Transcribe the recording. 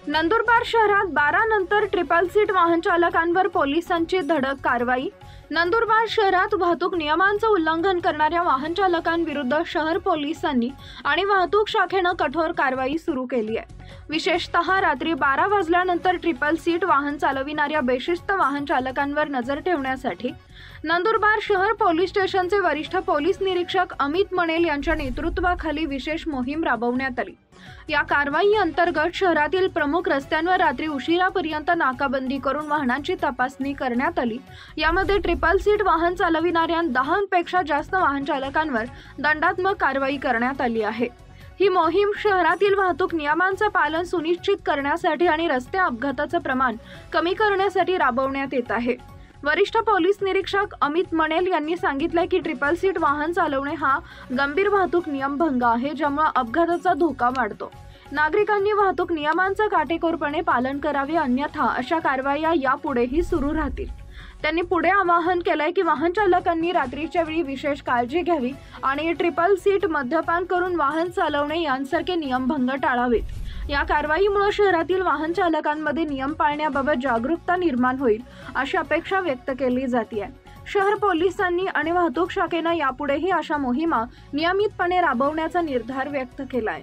नंदुरबार शहरात 12 नंतर triple seat वाहन चालकांवर पोलिसांची धडक कारवाई। नंदुरबार शहरात वाहतूक नियमांचं उल्लंघन करणाऱ्या वाहन चालकांविरुद्ध शहर पोलिसांनी आणि वाहतूक शाखेनं कठोर कारवाई सुरू केली आहे। विशेषतः रात्री 12 वाजल्यानंतर ट्रिपल सीट वाहन चालविणाऱ्या बेशिस्त वाहन चालकांवर नजर ठेवण्यासाठी नंदुरबार शहर पोलीस स्टेशनचे वरिष्ठ पोलीस निरीक्षक अमित मणेल यांच्या नेतृत्वाखाली विशेष मोहीम राबवण्यात आली। या कारवाई अंतर्गत शहरातील प्रमुख रस्त्यांवर रात्री उशिरापर्यंत नाकाबंदी करून वाहनांची तपासणी करण्यात आली। यामध्ये ट्रिपल सीट वाहन चालविणाऱ्या 10 पेक्षा जास्त वाहन चालकांवर दंडात्मक कारवाई करण्यात आली आहे। ही मोहीम शहरातील वाहतूक नियमांचं पालन सुनिश्चित करण्यासाठी आणि रस्ते अपघाताचं प्रमाण कमी करण्यासाठी राबवण्यात येत आहे। वरिष्ठ पोलीस निरीक्षक अमित मणेल यांनी सांगितले की ट्रिपल सीट वाहन चालवणे हा गंभीर वाहतूक नियमभंग आहे, ज्यामुळे अपघाताचा धोका वाढतो। नागरिकांनी वाहतूक नियमांचं काटेकोरपणे पालन करावे, अन्यथा अशा कारवाया यापुढेही सुरू राहतील। त्यांनी पुढे आवाहन केलंय की वाहन चालकांनी रात्रीच्या वेळी विशेष काळजी घ्यावी आणि ट्रिपल सीट मद्यपान करून वाहन चालवणे यांसारखे नियमभंग टाळावेत। या कारवाईमुळे शहरातील वाहन चालकांमध्ये नियम पाळण्याबाबत जागरूकता निर्माण होईल अशी अपेक्षा व्यक्त केली जाते। शहर पोलिसांनी आणि वाहतूक शाखेनं यापुढेही अशा मोहिमा नियमितपणे राबवण्याचा निर्धार व्यक्त केलाय।